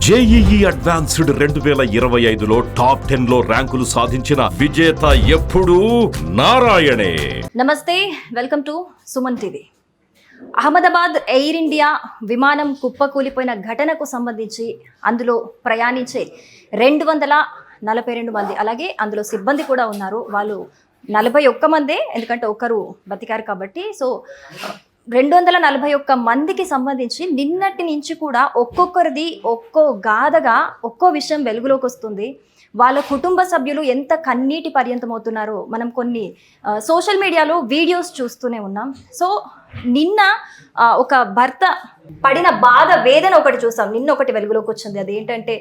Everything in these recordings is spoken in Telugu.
జేఈఈ అడ్వాన్స్డ్ 2025లో టాప్ 10లో ర్యాంకులు సాధించిన విజేత ఎప్పుడూ నారాయణే. నమస్తే, welcome to Suman TV. Ahmedabad air India విమానం కుప్పకూలిపోయిన ఘటనకు సంబంధించి అందులో ప్రయాణించే 242 మంది, అలాగే అందులో సిబ్బంది కూడా ఉన్నారు. వాళ్ళు 41 మందే, ఎందుకంటే ఒకరు బతికారు కాబట్టి. సో 241 మందికి సంబంధించి నిన్నటి నుంచి కూడా ఒక్కొక్కరిది ఒక్కో గాథగా ఒక్కో విషయం వెలుగులోకి వస్తుంది. వాళ్ళ కుటుంబ సభ్యులు ఎంత కన్నీటి పర్యంతమవుతున్నారో మనం కొన్ని సోషల్ మీడియాలో వీడియోస్ చూస్తూనే ఉన్నాం. సో నిన్న ఒక భర్త పడిన బాధ, వేదన ఒకటి చూసాం. నిన్న ఒకటి వెలుగులోకి వచ్చింది. అదేంటంటే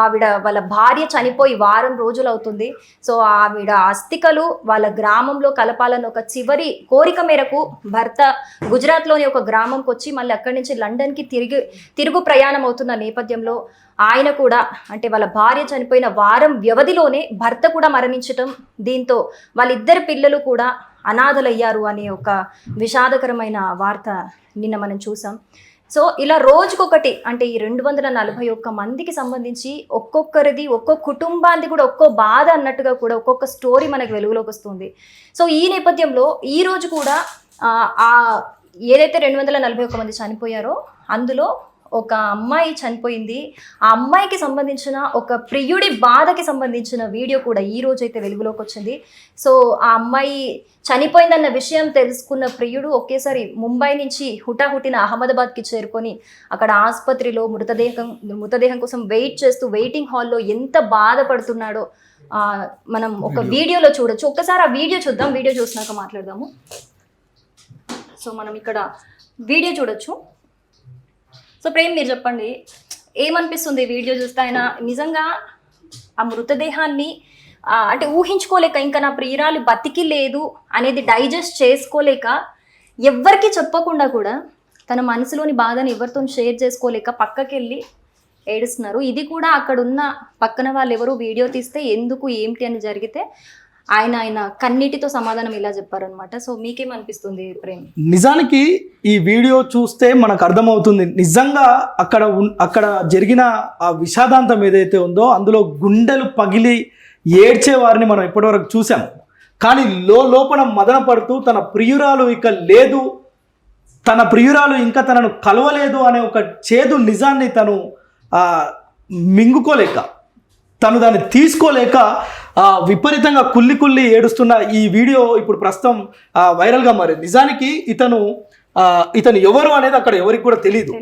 ఆవిడ వాళ్ళ భార్య చనిపోయి వారం రోజులు అవుతుంది. సో ఆవిడ అస్థికలు వాళ్ళ గ్రామంలో కలపాలని ఒక చివరి కోరిక మేరకు భర్త గుజరాత్లోని ఒక గ్రామంకి వచ్చి మళ్ళీ అక్కడి నుంచి లండన్కి తిరుగు ప్రయాణం అవుతున్న నేపథ్యంలో ఆయన కూడా, అంటే వాళ్ళ భార్య చనిపోయిన వారం వ్యవధిలోనే భర్త కూడా మరణించటం, దీంతో వాళ్ళిద్దరు పిల్లలు కూడా అనాథలయ్యారు అనే ఒక విషాదకరమైన వార్త నిన్న మనం చూసాం. సో ఇలా రోజుకొకటి, అంటే ఈ 241 మందికి సంబంధించి ఒక్కొక్కరిది, ఒక్కొక్క కుటుంబానికి కూడా ఒక్కో బాధ అన్నట్టుగా కూడా ఒక్కొక్క స్టోరీ మనకు వెలుగులోకి వస్తుంది. సో ఈ నేపథ్యంలో ఈ రోజు కూడా ఏదైతే 241 మంది చనిపోయారో అందులో ఒక అమ్మాయి చనిపోయింది. ఆ అమ్మాయికి సంబంధించిన ఒక ప్రియుడి బాధకి సంబంధించిన వీడియో కూడా ఈ రోజు అయితే వెలుగులోకి వచ్చింది. సో ఆ అమ్మాయి చనిపోయిందన్న విషయం తెలుసుకున్న ప్రియుడు ఒకేసారి ముంబై నుంచి హుటాహుటిన అహ్మదాబాద్కి చేరుకొని అక్కడ ఆసుపత్రిలో మృతదేహం కోసం వెయిట్ చేస్తూ వెయిటింగ్ హాల్లో ఎంత బాధపడుతున్నాడో మనం ఒక వీడియోలో చూడొచ్చు. ఒక్కసారి ఆ వీడియో చూద్దాం. వీడియో చూసినాక మాట్లాడదాము. సో మనం ఇక్కడ వీడియో చూడొచ్చు. సో ప్రేమ్, మీరు చెప్పండి, ఏమనిపిస్తుంది వీడియో చూస్తే? ఆయన నిజంగా ఆ మృతదేహాన్ని అంటే ఊహించుకోలేక, ఇంకా నా ప్రియురాలు బతికి లేదు అనేది డైజెస్ట్ చేసుకోలేక, ఎవ్వరికి చెప్పకుండా కూడా తన మనసులోని బాధని ఎవరితో షేర్ చేసుకోలేక పక్కకెళ్ళి ఏడుస్తున్నారు. ఇది కూడా అక్కడున్న పక్కన వాళ్ళు ఎవరు వీడియో తీస్తే ఎందుకు ఏంటి అని జరిగితే ఆయన కన్నీటితో సమాధానం ఇలా చెప్పారనమాట. సో మీకేమనిపిస్తుంది ప్రేమ్? నిజానికి ఈ వీడియో చూస్తే మనకు అర్థమవుతుంది, నిజంగా అక్కడ జరిగిన ఆ విషాదాంతం ఏదైతే ఉందో అందులో గుండెలు పగిలి ఏడ్చే వారిని మనం ఇప్పటివరకు చూసాం. కానీ లోపల మదన పడుతూ తన ప్రియురాలు ఇక లేదు, తన ప్రియురాలు ఇంకా తనను కలవలేదు అనే ఒక చేదు నిజాన్ని తను మింగుకోలేక, తను దాన్ని తీసుకోలేక విపరీతంగా కుల్లి ఏడుస్తున్న ఈ వీడియో ఇప్పుడు ప్రస్తుతం వైరల్గా మారింది. నిజానికి ఇతను ఎవరు అనేది అక్కడ ఎవరికి కూడా తెలియదు.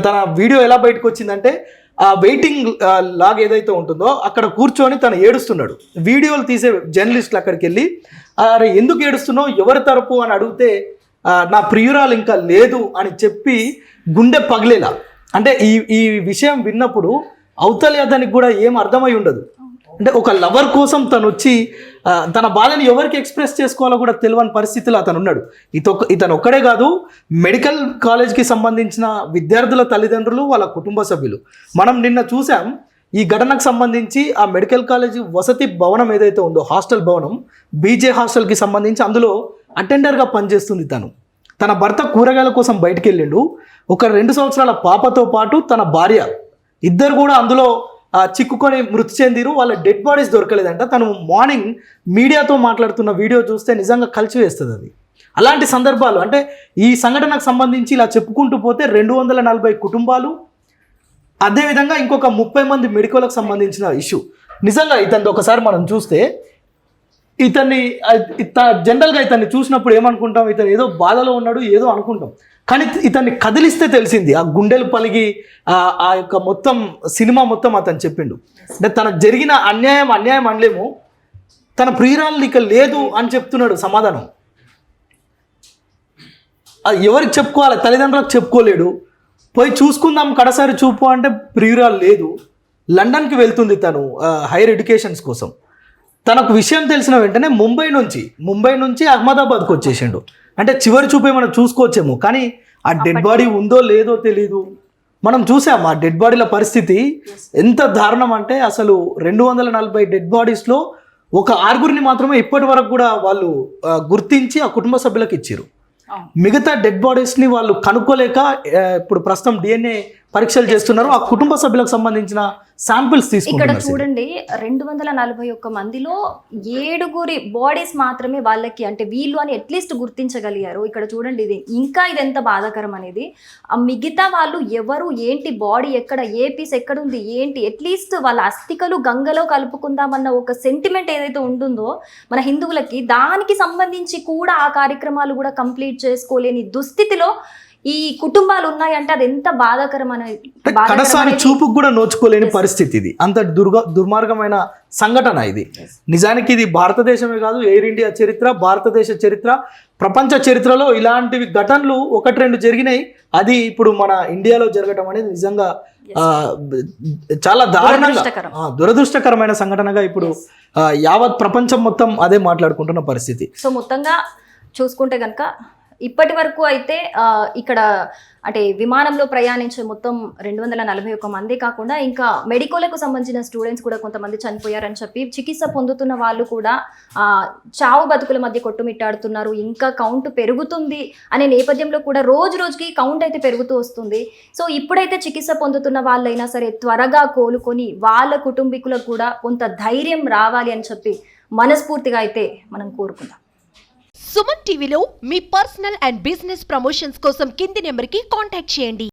తన వీడియో ఎలా బయటకు వచ్చిందంటే, ఆ వెయిటింగ్ లాగ్ ఏదైతే ఉంటుందో అక్కడ కూర్చొని తను ఏడుస్తున్నాడు. వీడియోలు తీసే జర్నలిస్టులు అక్కడికి వెళ్ళి, అరే ఎందుకు ఏడుస్తున్నావు, ఎవరి తరపు అని అడిగితే, నా ప్రియురాలు ఇంకా లేదు అని చెప్పి గుండె పగిలేలా. అంటే ఈ విషయం విన్నప్పుడు అవతలి అతనికి కూడా ఏం అర్థమై ఉండదు. అంటే ఒక లవర్ కోసం తను వచ్చి తన బాధని ఎవరికి ఎక్స్ప్రెస్ చేసుకోవాలో కూడా తెలియని పరిస్థితిలో అతను ఉన్నాడు. ఇతను ఒక్కడే కాదు, మెడికల్ కాలేజ్కి సంబంధించిన విద్యార్థుల తల్లిదండ్రులు, వాళ్ళ కుటుంబ సభ్యులు. మనం నిన్న చూసాం ఈ ఘటనకు సంబంధించి. ఆ మెడికల్ కాలేజ్ వసతి భవనం ఏదైతే ఉందో, హాస్టల్ భవనం, బీజే హాస్టల్కి సంబంధించి అందులో అటెండర్గా పనిచేస్తుంది తను. తన భర్త కూరగాయల కోసం బయటికి వెళ్ళిండు. ఒక 2 సంవత్సరాల పాపతో పాటు తన భార్య, ఇద్దరు కూడా అందులో చిక్కుకొని మృతి చెందిరు. వాళ్ళ డెడ్ బాడీస్ దొరకలేదంట. తను మార్నింగ్ మీడియాతో మాట్లాడుతున్న వీడియో చూస్తే నిజంగా కలిచివేస్తుంది అది. అలాంటి సందర్భాలు, అంటే ఈ సంఘటనకు సంబంధించి ఇలా చెప్పుకుంటూ పోతే 240 కుటుంబాలు, అదేవిధంగా ఇంకొక 30 మంది మెడికల్కి సంబంధించిన ఇష్యూ. నిజంగా ఇతన్ని ఒకసారి మనం చూస్తే, జనరల్గా ఇతన్ని చూసినప్పుడు ఏమనుకుంటాం, ఇతను ఏదో బాధలో ఉన్నాడు ఏదో అనుకుంటాం. కానీ ఇతన్ని కదిలిస్తే తెలిసింది, ఆ గుండెలు పలిగి ఆ యొక్క మొత్తం సినిమా మొత్తం అతను చెప్పిండు. అంటే తనకు జరిగిన అన్యాయం అనలేము, తన ప్రియురాలు ఇక లేదు అని చెప్తున్నాడు సమాధానం. ఎవరికి చెప్పుకోవాలి? తల్లిదండ్రులకు చెప్పుకోలేడు. పోయి చూసుకుందాం కడసారి చూపు అంటే ప్రియురాలు లేదు. లండన్కి వెళ్తుంది తను హైయర్ ఎడ్యుకేషన్స్ కోసం. తనకు విషయం తెలిసిన వెంటనే ముంబై నుంచి అహ్మదాబాద్కి వచ్చేసిండు. అంటే చివరి చూపే మనం చూసుకోవచ్చేమో, కానీ ఆ డెడ్ బాడీ ఉందో లేదో తెలీదు. మనం చూసాం ఆ డెడ్ బాడీల పరిస్థితి ఎంత దారుణం అంటే, అసలు 240 డెడ్ బాడీస్లో ఒక 6 మాత్రమే ఇప్పటి వరకు కూడా వాళ్ళు గుర్తించి ఆ కుటుంబ సభ్యులకు ఇచ్చారు. మిగతా డెడ్ బాడీస్ని వాళ్ళు కనుక్కోలేక ఇప్పుడు ప్రస్తుతం DNA పరీక్షలు చేస్తున్నారు. ఆ కుటుంబ సభ్యులకు సంబంధించిన శాంపిల్స్ ఇక్కడ తీసుకుంటున్నారు. చూడండి 241 మందిలో 7 బాడీస్ మాత్రమే వాళ్ళకి అంటే వీళ్ళు అని అట్లీస్ట్ గుర్తించగలిగారు. ఇక్కడ చూడండి ఇది ఎంత బాధాకరం అనేది. ఆ మిగతా వాళ్ళు ఎవరు ఏంటి బాడీ ఎక్కడ ఏ పీస్ ఎక్కడ ఉంది ఏంటి అట్లీస్ట్ వాళ్ళ అస్థికలు గంగలో కలుపుకుందామన్న ఒక సెంటిమెంట్ ఏదైతే ఉంటుందో మన హిందువులకి దానికి సంబంధించి కూడా ఆ కార్యక్రమాలు కూడా కంప్లీట్ చేసుకోలేని దుస్థితిలో ఈ కుటుంబాలు ఉన్నాయంటే అది ఎంత బాధాకరం కడసారి చూపుకు కూడా నోచుకోలేని పరిస్థితి ఇది. అంత దుర్మార్గమైన సంఘటన ఇది. నిజానికి ఇది భారతదేశమే కాదు, ఎయిర్ ఇండియా చరిత్ర, భారతదేశ చరిత్ర, ప్రపంచ చరిత్రలో ఇలాంటివి ఘటనలు 1-2 జరిగినాయి. అది ఇప్పుడు మన ఇండియాలో జరగడం అనేది నిజంగా చాలా దారుణంగా దురదృష్టకరమైన సంఘటనగా ఇప్పుడు యావత్ ప్రపంచం మొత్తం అదే మాట్లాడుకుంటున్న పరిస్థితి. సో మొత్తంగా చూసుకుంటే కనుక ఇప్పటి వరకు అయితే ఇక్కడ అంటే విమానంలో ప్రయాణించే మొత్తం 241 మంది కాకుండా ఇంకా మెడికోలకు సంబంధించిన స్టూడెంట్స్ కూడా కొంతమంది చనిపోయారని చెప్పి చికిత్స పొందుతున్న వాళ్ళు కూడా చావు బతుకుల మధ్య కొట్టుమిట్టాడుతున్నారు. ఇంకా కౌంట్ పెరుగుతుంది అనే నేపథ్యంలో కూడా రోజుకి కౌంట్ అయితే పెరుగుతూ వస్తుంది. సో ఇప్పుడైతే చికిత్స పొందుతున్న వాళ్ళైనా సరే త్వరగా కోలుకొని వాళ్ళ కుటుంబీకులకు కూడా కొంత ధైర్యం రావాలి అని చెప్పి మనస్ఫూర్తిగా అయితే మనం కోరుకుందాం. సుమన్ టీవీలో మీ పర్సనల్ అండ్ బిజినెస్ ప్రమోషన్స్ కోసం కింది నెంబర్కి కాంటాక్ట్ చేయండి.